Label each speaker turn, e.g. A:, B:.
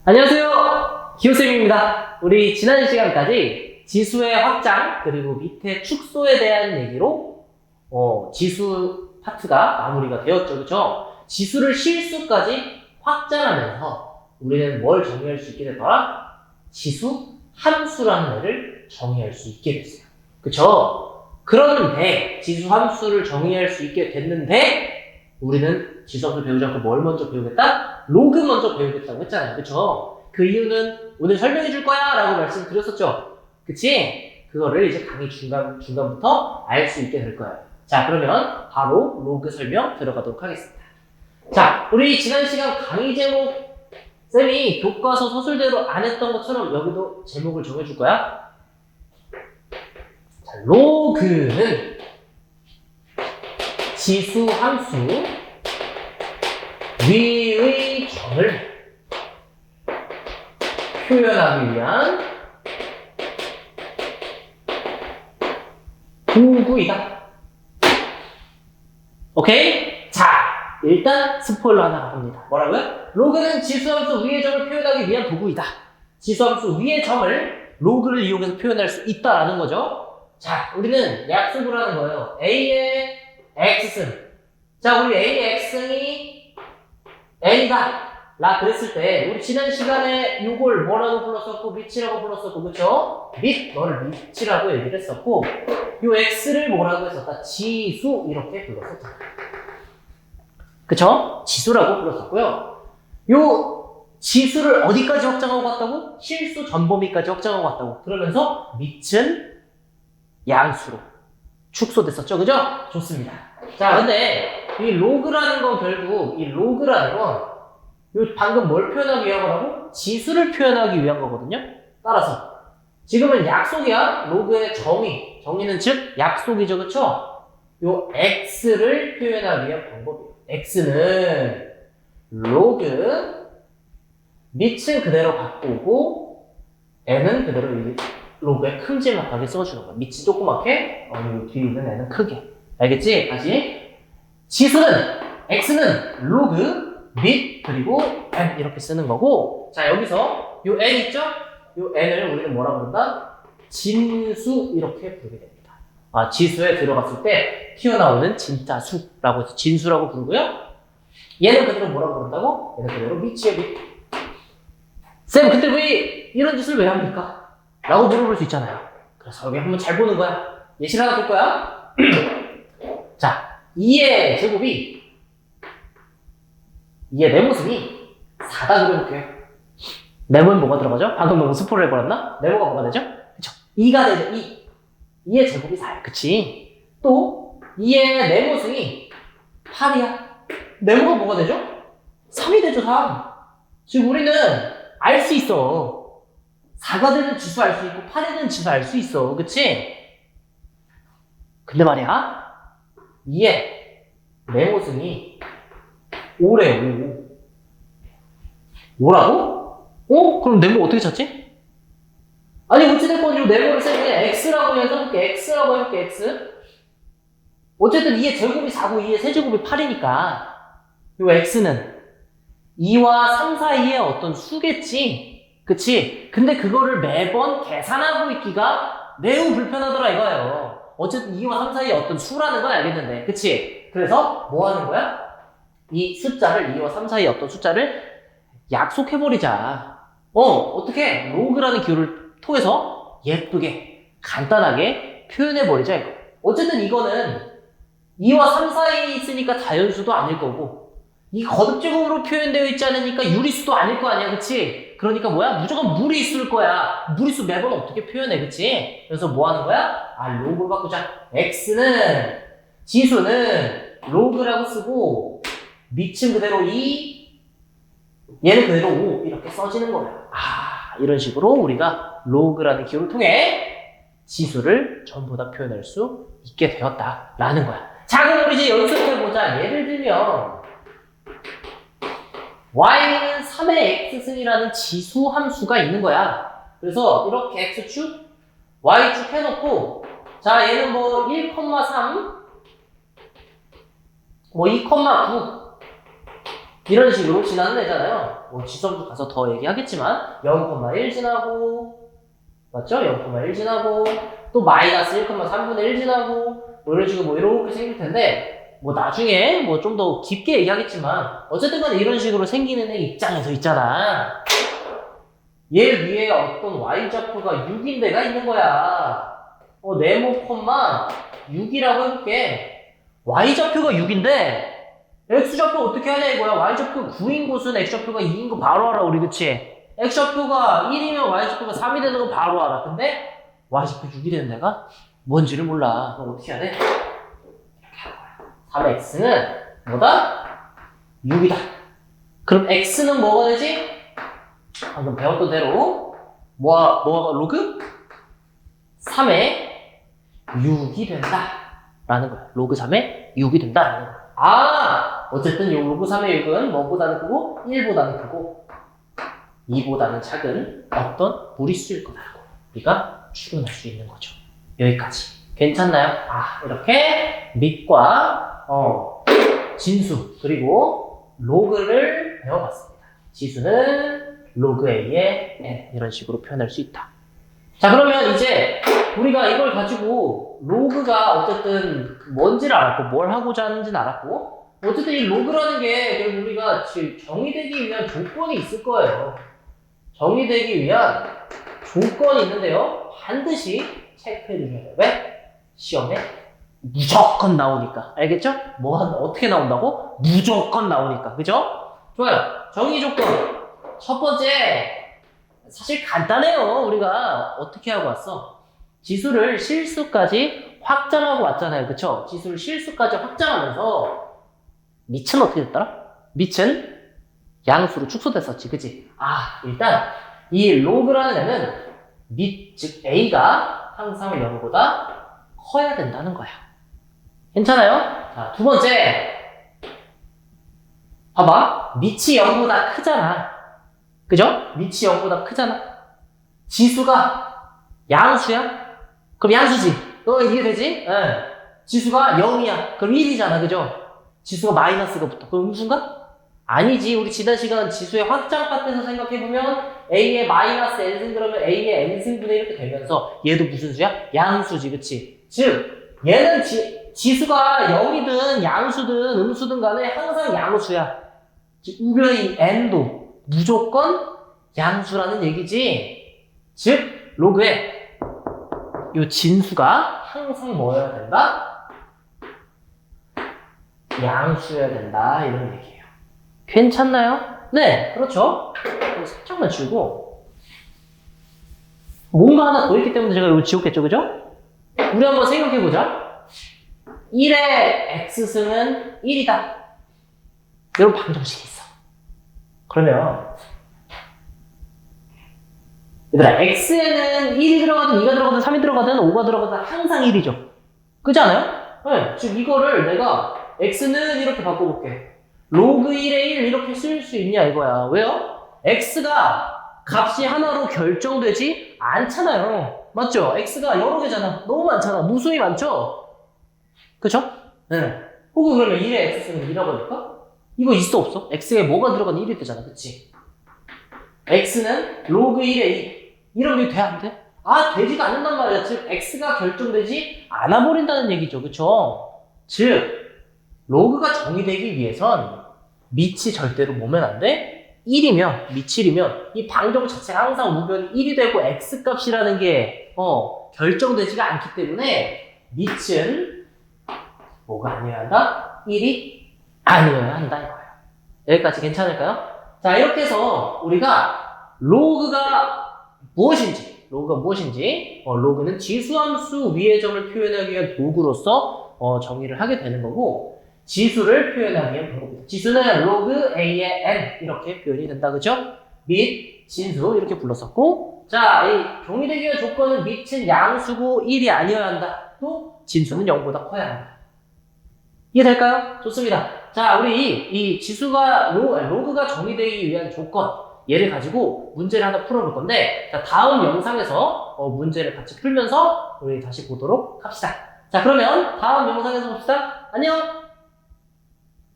A: 안녕하세요. 기호쌤입니다. 우리 지난 시간까지 지수의 확장 그리고 밑에 축소에 대한 얘기로 지수 파트가 마무리가 되었죠. 그렇죠? 지수를 실수까지 확장하면서 우리는 뭘 정의할 수 있게 되더라? 지수 함수라는 애를 정의할 수 있게 됐어요. 그쵸? 그런데 지수 함수를 정의할 수 있게 됐는데 우리는 지수 함수 배우지 않고 뭘 먼저 배우겠다? 로그 먼저 배우겠다고 했잖아요. 그쵸? 그 이유는 오늘 설명해 줄 거야 라고 말씀드렸었죠. 그치? 그거를 이제 강의 중간부터 알 수 있게 될 거예요. 자, 그러면 바로 로그 설명 들어가도록 하겠습니다. 자, 우리 지난 시간 강의 제목 쌤이 교과서 서술대로 안 했던 것처럼 여기도 제목을 정해줄 거야. 자, 로그는 지수 함수 위의 점을 표현하기 위한 도구이다. 오케이? 자, 일단 스포일러 하나 갑니다. 뭐라고요? 로그는 지수함수 위의 점을 표현하기 위한 도구이다. 지수함수 위의 점을 로그를 이용해서 표현할 수 있다라는 거죠. 자, 우리는 약속을 하는 거예요. A의 X승. 자, 우리 A의 X승이 N이다. 라 그랬을 때 우리 지난 시간에 이걸 뭐라고 불렀었고 밑이라고 불렀었고 그쵸? 너를 밑이라고 얘기를 했었고 요 X를 뭐라고 했었다? 지수 이렇게 불렀었잖아. 그쵸? 지수라고 불렀었고요. 요 지수를 어디까지 확장하고 갔다고? 실수 전범위까지 확장하고 갔다고. 그러면서 밑은 양수로 축소됐었죠. 그죠? 좋습니다. 자, 근데 이 로그라는 건 결국 이 로그라는 건 방금 뭘 표현하기 위한 거라고? 지수를 표현하기 위한 거거든요. 따라서 지금은 약속이야. 로그의 정의는 즉 약속이죠. 그쵸? 요 x를 표현하기 위한 방법이에요. x는 로그 밑은 그대로 갖고 오고 n은 그대로 로그에 큼지막하게 써주는 거야. 밑이 조그맣게 뒤에 있는 n은 크게. 알겠지? 다시 지수는 x는 로그 밑 그리고 n 이렇게 쓰는 거고 자 여기서 요 n 있죠? 요 n을 우리는 뭐라 부른다? 진수 이렇게 부르게 됩니다. 지수에 들어갔을 때 튀어나오는 진짜 수라고 해서 진수라고 부르고요. 얘는 그대로 뭐라고 부른다고? 얘는 그대로 밑이에요. 밑. 쌤 근데 왜 이런 짓을 왜 합니까? 라고 물어볼 수 있잖아요. 그래서 여기 한번 잘 보는 거야. 예시를 하나 볼 거야. 자 2의 제곱이 2의 네모승이 4다 그려볼게요. 네모는 뭐가 들어가죠? 방금 너무 스포를 해버렸나? 네모가 뭐가 되죠? 그쵸? 2가 되죠. 2의 제곱이 4야. 그치? 또 2의 네모승이 8이야. 네모가 뭐가 되죠? 3이 되죠. 3. 지금 우리는 알 수 있어. 4가 되는 지수 알 수 있고 8이 되는 지수 알 수 있어. 그치? 근데 말이야 2의 네모승이 5래, 5. 5라고? 그럼 네모 어떻게 찾지? 아니, 어찌됐건 이 네모를 쌤이 x라고 해볼게, x. 어쨌든 2의 제곱이 4고 2의 세제곱이 8이니까, 요 x는 2와 3 사이의 어떤 수겠지? 그치? 근데 그거를 매번 계산하고 있기가 매우 불편하더라, 이거예요. 어쨌든 2와 3 사이의 어떤 수라는 건 알겠는데, 그치? 그래서 뭐 하는 거야? 이 숫자를 2와 3 사이의 어떤 숫자를 약속해버리자. 어떻게? 로그라는 기호를 통해서 예쁘게 간단하게 표현해버리자 이거. 어쨌든 이거는 2와 3 사이에 있으니까 자연수도 아닐 거고 이 거듭제곱으로 표현되어 있지 않으니까 유리수도 아닐 거 아니야. 그치? 그러니까 뭐야? 무조건 무리수일 거야. 무리수 매번 어떻게 표현해. 그치? 그래서 뭐 하는 거야? 로그로 바꾸자. x는 지수는 로그라고 쓰고 밑은 그대로 2, 얘는 그대로 5 이렇게 써지는 거예요. 이런 식으로 우리가 로그라는 기호를 통해 지수를 전부 다 표현할 수 있게 되었다라는 거야. 자, 그럼 우리 이제 연습해보자. 예를 들면 y는 3의 x승이라는 지수 함수가 있는 거야. 그래서 이렇게 x축, y축 해놓고 자, 얘는 뭐 1,3, 뭐 2,9 이런 식으로 지나는 애잖아요. 뭐 지수함수 가서 더 얘기하겠지만 0,1 지나고 맞죠? 0,1 지나고 또 마이너스 1,3분의 1 지나고 뭐 이런 식으로 뭐 이렇게 생길 텐데 뭐 나중에 뭐 좀 더 깊게 얘기하겠지만 어쨌든 간에 이런 식으로 생기는 애 입장에서 있잖아. 얘 위에 어떤 y좌표가 6인 데가 있는 거야. 네모 콤마 6이라고 해볼게. y좌표가 6인데 x좌표 어떻게 하냐 이거야. y좌표 9인 곳은 x좌표가 2인 거 바로 알아 우리 그치? x좌표가 1이면 y좌표가 3이 되는 거 바로 알아. 근데 y좌표 6이 되는 데가 뭔지를 몰라. 그럼 어떻게 해야 돼? 3x는 뭐다? 6이다. 그럼 x는 뭐가 되지? 방금 배웠던 대로 뭐가 로그? 3의 6이 된다 라는 거야. 로그 3의 6이 된다 라는 거야. 어쨌든 이 로그 3의 6은 뭐보다는 크고 1보다는 크고 2보다는 작은 어떤 무리수일 거다라고 우리가 추론할 수 있는 거죠. 여기까지 괜찮나요? 이렇게 밑과 진수 그리고 로그를 배워봤습니다. 지수는 로그 A의 n 이런 식으로 표현할 수 있다. 자 그러면 이제 우리가 이걸 가지고 로그가 어쨌든 뭔지를 알았고 뭘 하고자 하는지는 알았고 어쨌든 이 로그라는 게 결국 우리가 정의되기 위한 조건이 있을 거예요. 정의되기 위한 조건이 있는데요. 반드시 체크해 주셔야 돼요. 왜? 시험에 무조건 나오니까. 알겠죠? 어떻게 나온다고? 무조건 나오니까. 그죠? 좋아요. 정의 조건. 첫 번째, 사실 간단해요. 우리가 어떻게 하고 왔어? 지수를 실수까지 확장하고 왔잖아요. 그쵸? 지수를 실수까지 확장하면서 밑은 어떻게 됐더라? 밑은 양수로 축소됐었지. 그치? 일단 이 로그라는 애는 즉 A가 항상 0보다 커야 된다는 거야. 괜찮아요? 자, 두 번째. 봐봐. 밑이 0보다 크잖아. 그죠? 밑이 0보다 크잖아. 지수가 양수야? 그럼 양수지. 이해되지? 네. 지수가 0이야. 그럼 1이잖아. 그죠? 지수가 마이너스가 붙어. 그럼 음수인가? 아니지. 우리 지난 시간 지수의 확장 파트에서 생각해보면 A의 마이너스 n승 그러면 A의 n승분의 이렇게 되면서 얘도 무슨 수야? 양수지. 그치? 즉 얘는 지수가 0이든 양수든 음수든 간에 항상 양수야. 즉 우변인 n도 무조건 양수라는 얘기지. 즉 로그의 이 진수가 항상 뭐여야 된다? 양수여야 된다 이런 얘기예요. 괜찮나요? 네, 그렇죠. 살짝만 지우고 뭔가 하나 더 있기 때문에 제가 이거 지웠겠죠, 그죠? 우리 한번 생각해보자. 1의 x승은 1이다. 이런 방정식이 있어. 그러면 얘들아, x에는 1이 들어가든 2가 들어가든 3이 들어가든 5가 들어가든 항상 1이죠. 그렇지 않아요? 네, 즉 이거를 내가 x는 이렇게 바꿔볼게. 로그 1의 1 이렇게 쓸 수 있냐 이거야. 왜요? x가 값이 하나로 결정되지 않잖아요. 맞죠? x가 여러 개잖아. 너무 많잖아. 무수히 많죠? 그쵸? 네. 혹은 그러면 1의 x승은 2라고 할까? 이거 있어 없어? x에 뭐가 들어가는 1이 되잖아. 그치? x는 로그 1의 2. 이러면 돼? 안 돼? 되지가 않는단 말이야. 즉 x가 결정되지 않아 버린다는 얘기죠. 그쵸? 즉 로그가 정의되기 위해선 밑이 절대로 뭐면 안 돼? 1이면, 밑 1이면 이 방정 자체가 항상 우변이 1이 되고 x값이라는 게 결정되지가 않기 때문에 밑은 뭐가 아니어야 한다? 1이 아니어야 한다 이거예요. 여기까지 괜찮을까요? 자, 이렇게 해서 우리가 로그가 무엇인지 로그는 지수함수 위의 점을 표현하기 위한 도구로서 정의를 하게 되는 거고 지수를 표현하기 위한 방법입니다. 지수는 로그 A의 n 이렇게 표현이 된다. 그죠? 밑, 진수 이렇게 불렀었고 자, 이 정의되기 위한 조건은 밑은 양수고 1이 아니어야 한다. 또 진수는 0보다 커야 한다. 이해될까요? 좋습니다. 자, 우리 이 지수가 로그가 정의되기 위한 조건 얘를 가지고 문제를 하나 풀어볼 건데 자, 다음 영상에서 문제를 같이 풀면서 우리 다시 보도록 합시다. 자, 그러면 다음 영상에서 봅시다. 안녕!